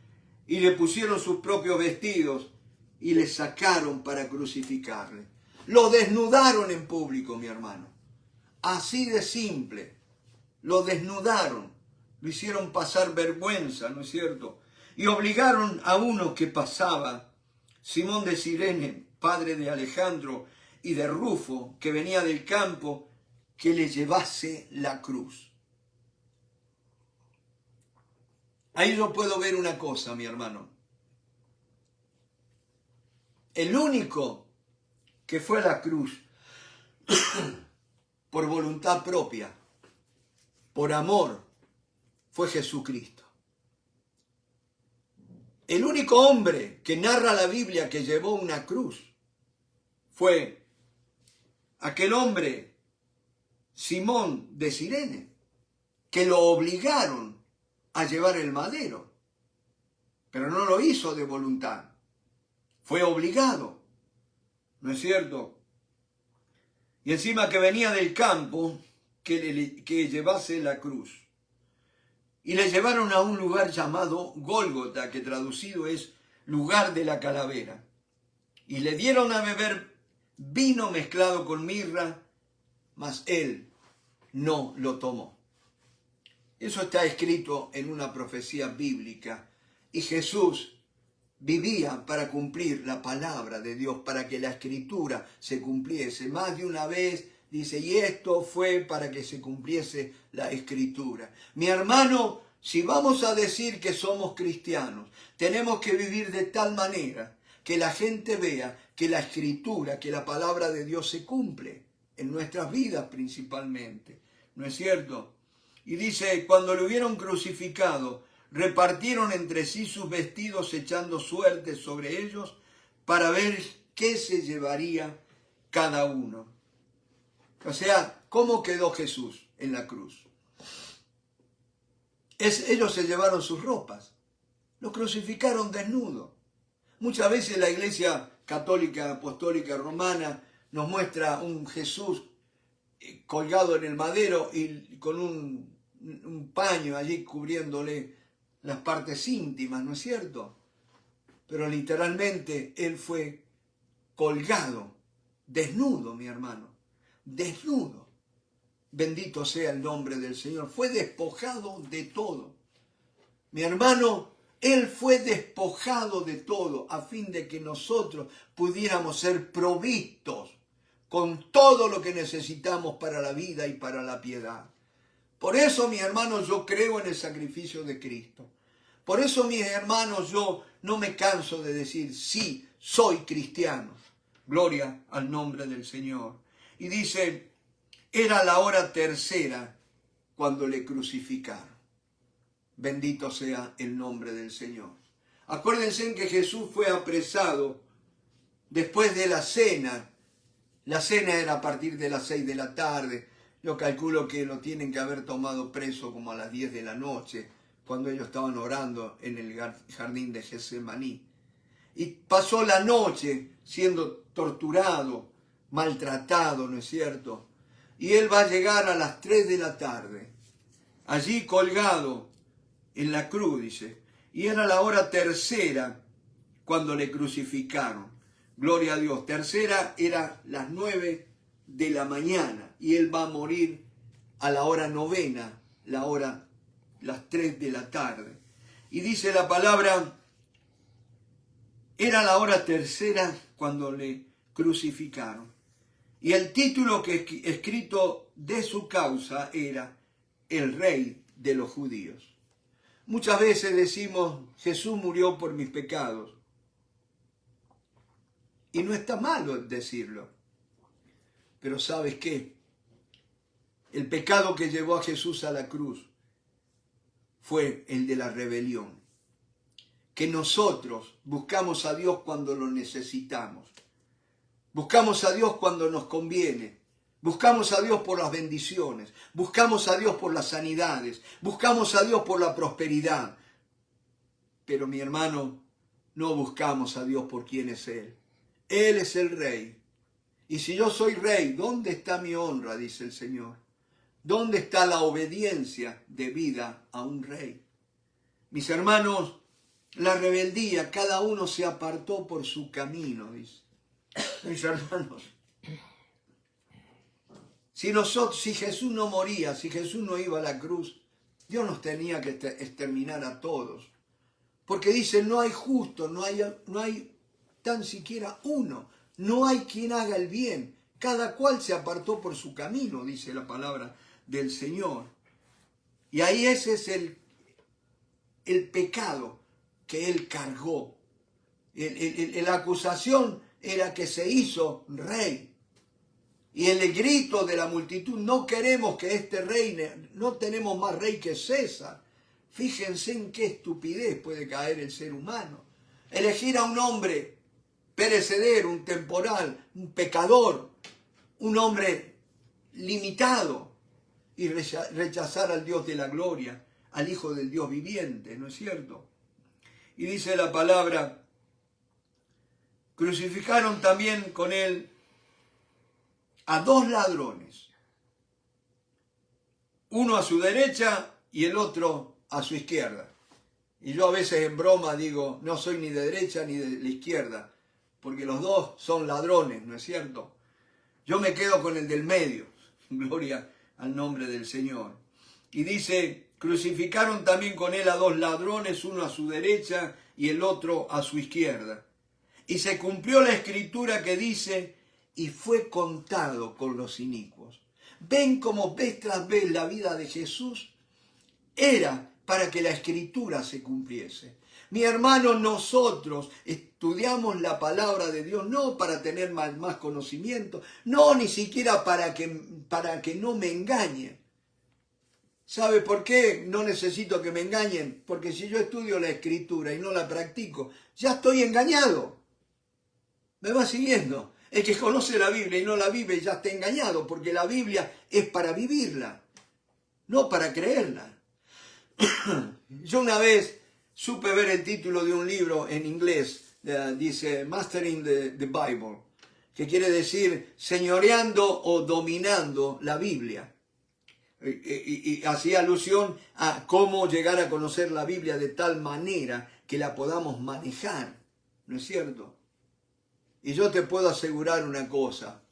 y le pusieron sus propios vestidos y le sacaron para crucificarle. Lo desnudaron en público, mi hermano. Así de simple. Lo desnudaron. Lo hicieron pasar vergüenza, ¿no es cierto? Y obligaron a uno que pasaba, Simón de Cirene, padre de Alejandro y de Rufo, que venía del campo, que le llevase la cruz. Ahí yo puedo ver una cosa, mi hermano. El único que fue a la cruz por voluntad propia, por amor, fue Jesucristo. El único hombre que narra la Biblia que llevó una cruz fue aquel hombre, Simón de Cirene, que lo obligaron a llevar el madero, pero no lo hizo de voluntad. Fue obligado, ¿no es cierto? Y encima que venía del campo, que llevase la cruz. Y le llevaron a un lugar llamado Gólgota, que traducido es lugar de la calavera. Y le dieron a beber vino mezclado con mirra, mas él no lo tomó. Eso está escrito en una profecía bíblica. Y Jesús vivía para cumplir la palabra de Dios, para que la escritura se cumpliese. Más de una vez dice, y esto fue para que se cumpliese la escritura. Mi hermano, si vamos a decir que somos cristianos, tenemos que vivir de tal manera que la gente vea que la escritura, que la palabra de Dios se cumple en nuestras vidas principalmente. ¿No es cierto? Y dice, cuando lo hubieron crucificado, repartieron entre sí sus vestidos echando suertes sobre ellos para ver qué se llevaría cada uno. O sea, ¿cómo quedó Jesús en la cruz? Ellos se llevaron sus ropas, lo crucificaron desnudo. Muchas veces la Iglesia Católica Apostólica Romana nos muestra un Jesús colgado en el madero y con un paño allí cubriéndole las partes íntimas, ¿no es cierto? Pero literalmente él fue colgado, desnudo, mi hermano, desnudo. Bendito sea el nombre del Señor. Fue despojado de todo. Mi hermano, él fue despojado de todo a fin de que nosotros pudiéramos ser provistos con todo lo que necesitamos para la vida y para la piedad. Por eso, mis hermanos, yo creo en el sacrificio de Cristo. Por eso, mis hermanos, yo no me canso de decir, sí, soy cristiano. Gloria al nombre del Señor. Y dice, era la hora tercera cuando le crucificaron. Bendito sea el nombre del Señor. Acuérdense que Jesús fue apresado después de la cena. La cena era a partir de las 6 de la tarde. Yo calculo que lo tienen que haber tomado preso como a las 10 de la noche, cuando ellos estaban orando en el jardín de Getsemaní. Y pasó la noche siendo torturado, maltratado, ¿no es cierto? Y él va a llegar a las 3 de la tarde, allí colgado en la cruz, dice. Y era la hora tercera cuando le crucificaron. Gloria a Dios. Tercera era las 9 de la mañana y él va a morir a la hora novena, las 3 de la tarde. Y dice la palabra, era la hora tercera cuando le crucificaron. Y el título que escrito de su causa era el Rey de los Judíos. Muchas veces decimos, Jesús murió por mis pecados. Y no está malo decirlo. Pero ¿sabes qué? El pecado que llevó a Jesús a la cruz fue el de la rebelión. Que nosotros buscamos a Dios cuando lo necesitamos. Buscamos a Dios cuando nos conviene. Buscamos a Dios por las bendiciones. Buscamos a Dios por las sanidades. Buscamos a Dios por la prosperidad. Pero mi hermano, no buscamos a Dios por quién es Él. Él es el Rey. Y si yo soy Rey, ¿dónde está mi honra? Dice el Señor. ¿Dónde está la obediencia debida a un Rey? Mis hermanos, la rebeldía, cada uno se apartó por su camino, dice. Mis hermanos, si Jesús no moría, si Jesús no iba a la cruz, Dios nos tenía que exterminar a todos. Porque dice, no hay justo, no hay tan siquiera uno, no hay quien haga el bien. Cada cual se apartó por su camino, dice la palabra del Señor. Y ahí ese es el pecado que Él cargó. La acusación era que se hizo rey. Y el grito de la multitud, no queremos que este reine, no tenemos más rey que César. Fíjense en qué estupidez puede caer el ser humano. Elegir a un hombre perecedero, un temporal, un pecador, un hombre limitado y rechazar al Dios de la gloria, al Hijo del Dios viviente, ¿no es cierto? Y dice la palabra, crucificaron también con él a 2 ladrones, uno a su derecha y el otro a su izquierda. Y yo a veces en broma digo, no soy ni de derecha ni de la izquierda, porque los dos son ladrones, ¿no es cierto? Yo me quedo con el del medio, gloria al nombre del Señor. Y dice, crucificaron también con él a 2 ladrones, uno a su derecha y el otro a su izquierda. Y se cumplió la escritura que dice, y fue contado con los inicuos. ¿Ven cómo vez tras vez la vida de Jesús era para que la escritura se cumpliese? Mi hermano, nosotros estudiamos la palabra de Dios no para tener más conocimiento, no ni siquiera para que no me engañen. ¿Sabe por qué no necesito que me engañen? Porque si yo estudio la escritura y no la practico, ya estoy engañado. ¿Me va siguiendo? El que conoce la Biblia y no la vive ya está engañado, porque la Biblia es para vivirla, no para creerla. Yo una vez supe ver el título de un libro en inglés, dice Mastering the Bible, que quiere decir señoreando o dominando la Biblia. Y hacía alusión a cómo llegar a conocer la Biblia de tal manera que la podamos manejar, ¿no es cierto? Y yo te puedo asegurar una cosa,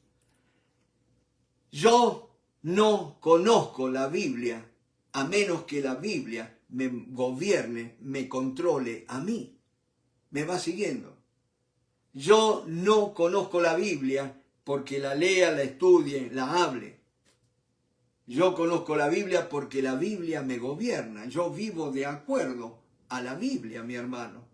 yo no conozco la Biblia a menos que la Biblia me gobierne, me controle a mí. ¿Me va siguiendo? Yo no conozco la Biblia porque la lea, la estudie, la hable. Yo conozco la Biblia porque la Biblia me gobierna. Yo vivo de acuerdo a la Biblia, mi hermano.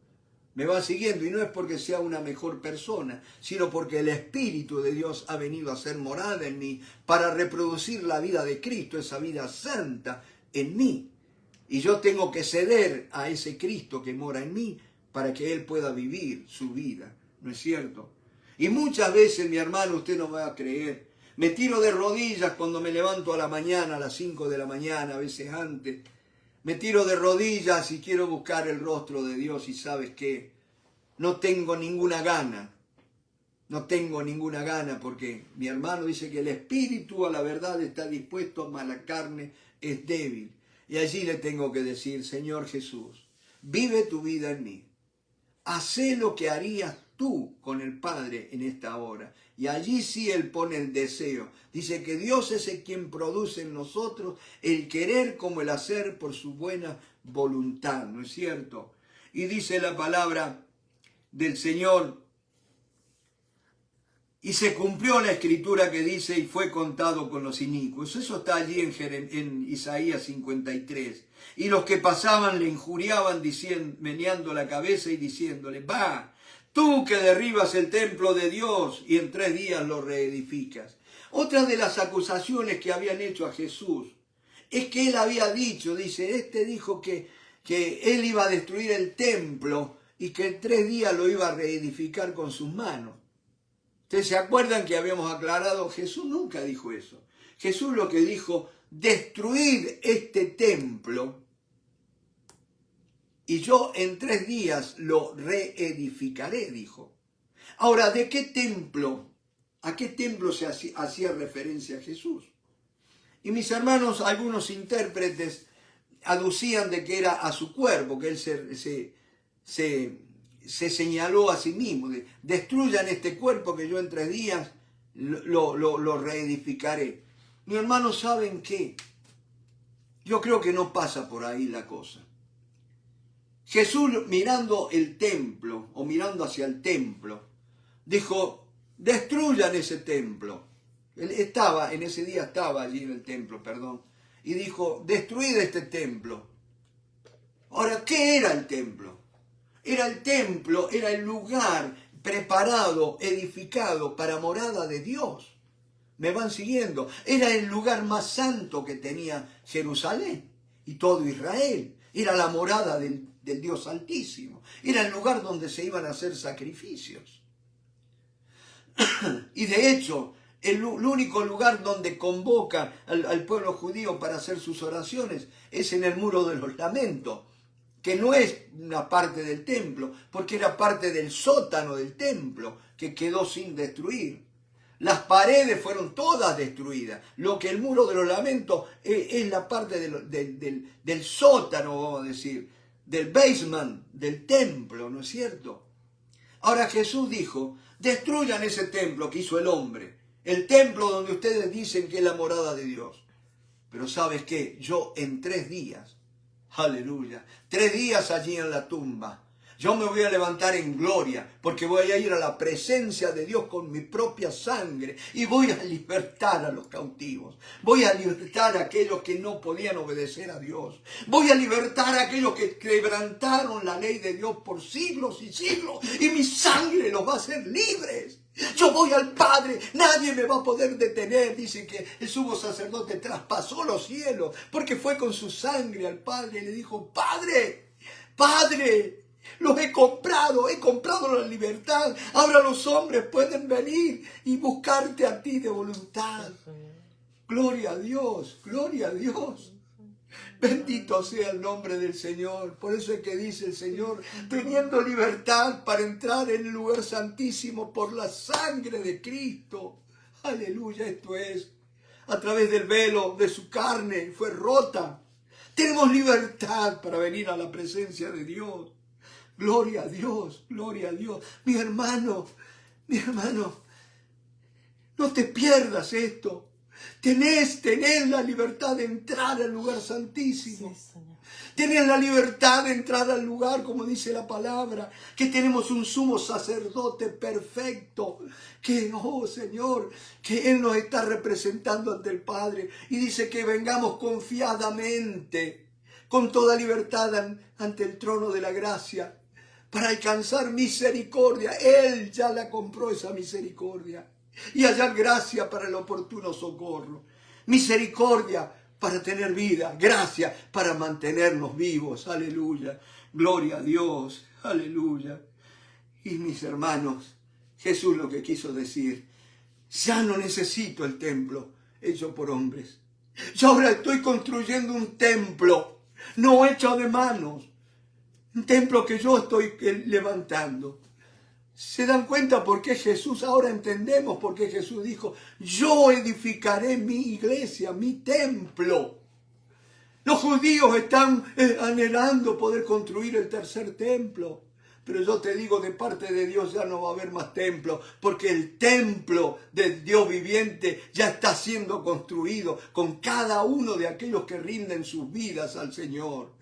Me va siguiendo, y no es porque sea una mejor persona, sino porque el Espíritu de Dios ha venido a ser morada en mí para reproducir la vida de Cristo, esa vida santa en mí. Y yo tengo que ceder a ese Cristo que mora en mí para que Él pueda vivir su vida, ¿no es cierto? Y muchas veces, mi hermano, usted no va a creer, me tiro de rodillas cuando me levanto a la mañana, a las 5 de la mañana, a veces antes. Me tiro de rodillas y quiero buscar el rostro de Dios, y ¿sabes qué? No tengo ninguna gana. No tengo ninguna gana, porque mi hermano dice que el espíritu a la verdad está dispuesto, mas la carne es débil. Y allí le tengo que decir: Señor Jesús, vive tu vida en mí. Hacé lo que harías tú con el Padre en esta hora. Y allí sí Él pone el deseo. Dice que Dios es el quien produce en nosotros el querer como el hacer por su buena voluntad, ¿no es cierto? Y dice la palabra del Señor: y se cumplió la escritura que dice: y fue contado con los inicuos. Eso está allí en Isaías 53. Y los que pasaban le injuriaban, meneando la cabeza y diciéndole: va, tú que derribas el templo de Dios y en 3 días lo reedificas. Otra de las acusaciones que habían hecho a Jesús es que Él había dicho, dice, dijo que Él iba a destruir el templo y que en 3 días lo iba a reedificar con sus manos. ¿Ustedes se acuerdan que habíamos aclarado? Jesús nunca dijo eso. Jesús lo que dijo: destruid este templo y yo en 3 días lo reedificaré, dijo. Ahora, ¿de qué templo? ¿A qué templo se hacía referencia Jesús? Y mis hermanos, algunos intérpretes aducían de que era a su cuerpo, que Él se señaló a sí mismo: destruyan este cuerpo que yo en 3 días lo reedificaré. Mi hermano, ¿saben qué? Yo creo que no pasa por ahí la cosa. Jesús, mirando el templo, o mirando hacia el templo, dijo: destruyan ese templo. Él en ese día estaba allí en el templo, y dijo: destruid este templo. Ahora, ¿qué era el templo? Era el lugar preparado, edificado para morada de Dios. ¿Me van siguiendo? Era el lugar más santo que tenía Jerusalén y todo Israel. Era la morada del Dios Altísimo. Era el lugar donde se iban a hacer sacrificios. Y de hecho, el único lugar donde convoca al pueblo judío para hacer sus oraciones es en el Muro de los Lamentos, que no es una parte del templo, porque era parte del sótano del templo, que quedó sin destruir. Las paredes fueron todas destruidas. Lo que el Muro de los Lamentos es la parte del sótano, vamos a decir, del basement del templo, ¿no es cierto? Ahora Jesús dijo: destruyan ese templo que hizo el hombre, el templo donde ustedes dicen que es la morada de Dios. Pero ¿sabes qué? Yo en 3 días, aleluya, 3 días allí en la tumba, yo me voy a levantar en gloria, porque voy a ir a la presencia de Dios con mi propia sangre y voy a libertar a los cautivos. Voy a libertar a aquellos que no podían obedecer a Dios. Voy a libertar a aquellos que quebrantaron la ley de Dios por siglos y siglos, y mi sangre los va a hacer libres. Yo voy al Padre, nadie me va a poder detener. Dice que el sumo sacerdote traspasó los cielos porque fue con su sangre al Padre y le dijo: Padre, Padre, los he comprado la libertad. Ahora los hombres pueden venir y buscarte a ti de voluntad. Gloria a Dios, gloria a Dios. Bendito sea el nombre del Señor. Por eso es que dice el Señor: teniendo libertad para entrar en el lugar santísimo por la sangre de Cristo. Aleluya, esto es, a través del velo de su carne fue rota. Tenemos libertad para venir a la presencia de Dios. Gloria a Dios, gloria a Dios. Mi hermano, no te pierdas esto. Tenés la libertad de entrar al lugar santísimo. Sí, Señor. Tenés la libertad de entrar al lugar, como dice la palabra, que tenemos un sumo sacerdote perfecto, que, oh Señor, que Él nos está representando ante el Padre y dice que vengamos confiadamente, con toda libertad ante el trono de la gracia, para alcanzar misericordia. Él ya la compró esa misericordia y hallar gracia para el oportuno socorro. Misericordia para tener vida, gracia para mantenernos vivos, aleluya, gloria a Dios, aleluya. Y mis hermanos, Jesús lo que quiso decir, ya no necesito el templo hecho por hombres. Yo ahora estoy construyendo un templo, no hecho de manos, un templo que yo estoy levantando. ¿Se dan cuenta por qué Jesús? Ahora entendemos por qué Jesús dijo, yo edificaré mi iglesia, mi templo. Los judíos están anhelando poder construir el tercer templo. Pero yo te digo, de parte de Dios ya no va a haber más templo, porque el templo del Dios viviente ya está siendo construido con cada uno de aquellos que rinden sus vidas al Señor.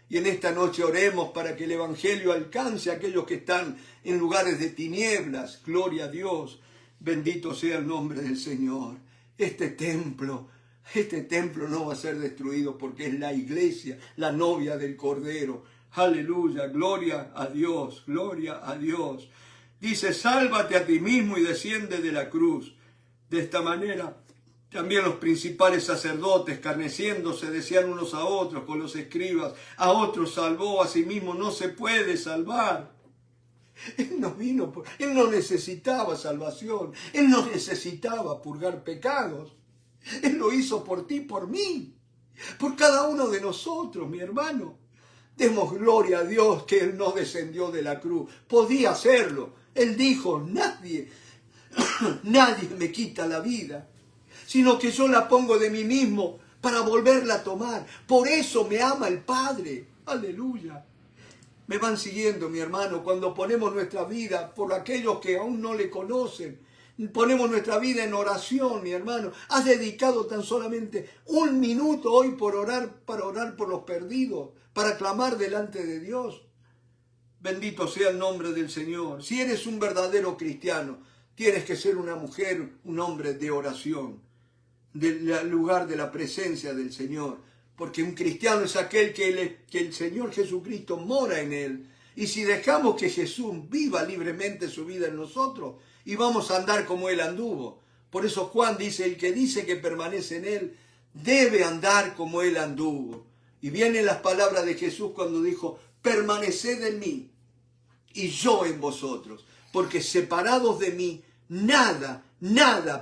Y en esta noche oremos para que el Evangelio alcance a aquellos que están en lugares de tinieblas. Gloria a Dios. Bendito sea el nombre del Señor. Este templo no va a ser destruido porque es la iglesia, la novia del Cordero. Aleluya, gloria a Dios, gloria a Dios. Dice, sálvate a ti mismo y desciende de la cruz. De esta manera, también los principales sacerdotes, escarneciéndose, decían unos a otros con los escribas, a otros salvó, a sí mismo no se puede salvar. Él Él no necesitaba salvación, Él no necesitaba purgar pecados. Él lo hizo por ti, por mí, por cada uno de nosotros, mi hermano. Demos gloria a Dios que Él no descendió de la cruz. Podía hacerlo. Él dijo, nadie me quita la vida, sino que yo la pongo de mí mismo para volverla a tomar. Por eso me ama el Padre. Aleluya. Me van siguiendo, mi hermano, cuando ponemos nuestra vida por aquellos que aún no le conocen. Ponemos nuestra vida en oración, mi hermano. Has dedicado tan solamente un minuto hoy para orar por los perdidos, para clamar delante de Dios. Bendito sea el nombre del Señor. Si eres un verdadero cristiano, tienes que ser una mujer, un hombre de oración, del lugar de la presencia del Señor. Porque un cristiano es aquel que el Señor Jesucristo mora en él. Y si dejamos que Jesús viva libremente su vida en nosotros, y vamos a andar como Él anduvo. Por eso Juan dice, el que dice que permanece en Él, debe andar como Él anduvo. Y vienen las palabras de Jesús cuando dijo, permaneced en mí y yo en vosotros, porque separados de mí, nada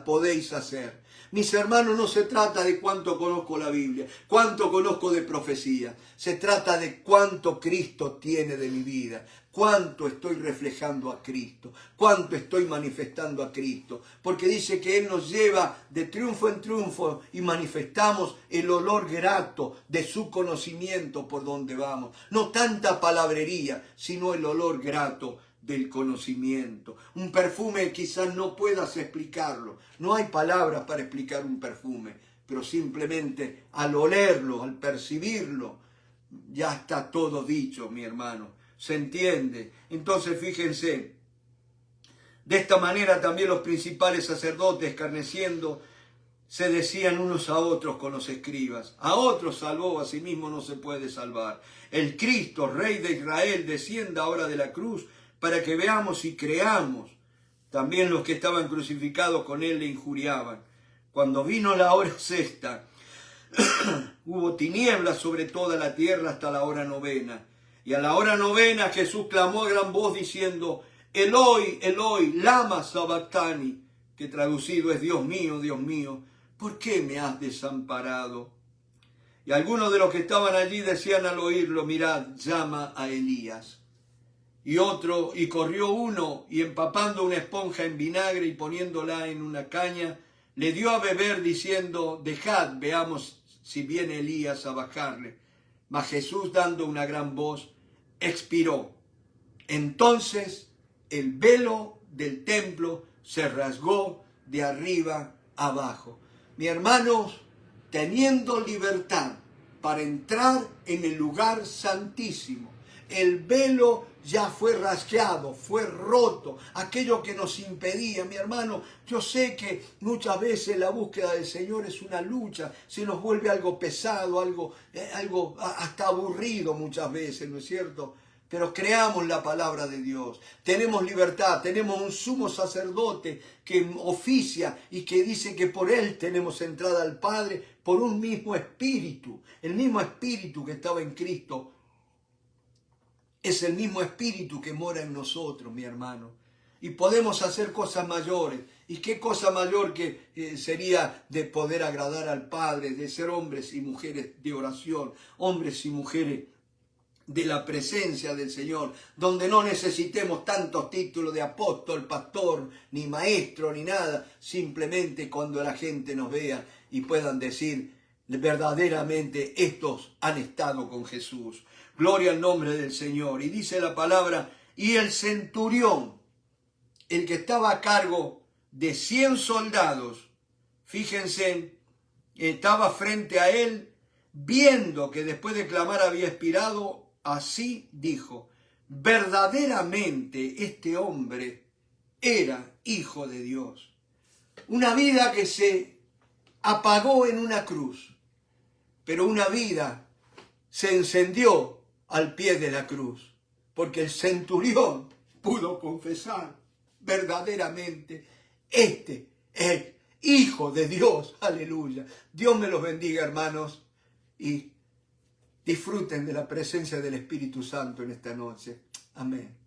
podéis hacer. Mis hermanos, no se trata de cuánto conozco la Biblia, cuánto conozco de profecía. Se trata de cuánto Cristo tiene de mi vida, cuánto estoy reflejando a Cristo, cuánto estoy manifestando a Cristo. Porque dice que Él nos lleva de triunfo en triunfo y manifestamos el olor grato de su conocimiento por donde vamos. No tanta palabrería, sino el olor grato del conocimiento. Un perfume quizás no puedas explicarlo. No hay palabras para explicar un perfume, pero simplemente al olerlo, al percibirlo, ya está todo dicho, mi hermano. ¿Se entiende? Entonces fíjense, de esta manera también los principales sacerdotes, escarneciendo, se decían unos a otros con los escribas, a otros salvó, a sí mismo no se puede salvar. El Cristo, Rey de Israel, descienda ahora de la cruz, para que veamos y creamos. También los que estaban crucificados con Él le injuriaban. Cuando vino la hora sexta, hubo tinieblas sobre toda la tierra hasta la hora novena. Y a la hora novena Jesús clamó a gran voz diciendo, Eloi, Eloi, lama sabactani, que traducido es Dios mío, ¿por qué me has desamparado? Y algunos de los que estaban allí decían al oírlo, mirad, llama a Elías. Y corrió uno, y empapando una esponja en vinagre y poniéndola en una caña, le dio a beber diciendo, dejad, veamos si viene Elías a bajarle. Mas Jesús, dando una gran voz, expiró. Entonces el velo del templo se rasgó de arriba abajo. mi hermanos, teniendo libertad para entrar en el lugar santísimo. El velo ya fue rasgado, fue roto, aquello que nos impedía. Mi hermano, yo sé que muchas veces la búsqueda del Señor es una lucha, se nos vuelve algo pesado, algo hasta aburrido muchas veces, ¿no es cierto? Pero creamos la palabra de Dios, tenemos libertad, tenemos un sumo sacerdote que oficia y que dice que por él tenemos entrada al Padre por un mismo espíritu, el mismo espíritu que estaba en Cristo. Es el mismo espíritu que mora en nosotros, mi hermano. Y podemos hacer cosas mayores. ¿Y qué cosa mayor que sería de poder agradar al Padre, de ser hombres y mujeres de oración, hombres y mujeres de la presencia del Señor, donde no necesitemos tantos títulos de apóstol, pastor, ni maestro, ni nada, simplemente cuando la gente nos vea y puedan decir, verdaderamente estos han estado con Jesús. Gloria al nombre del Señor. Y dice la palabra, y el centurión, el que estaba a cargo de 100 soldados, fíjense, estaba frente a él, viendo que después de clamar había expirado, así dijo, verdaderamente este hombre era hijo de Dios. Una vida que se apagó en una cruz, pero una vida se encendió al pie de la cruz, porque el centurión pudo confesar verdaderamente, este es hijo de Dios, aleluya. Dios me los bendiga, hermanos, y disfruten de la presencia del Espíritu Santo en esta noche. Amén.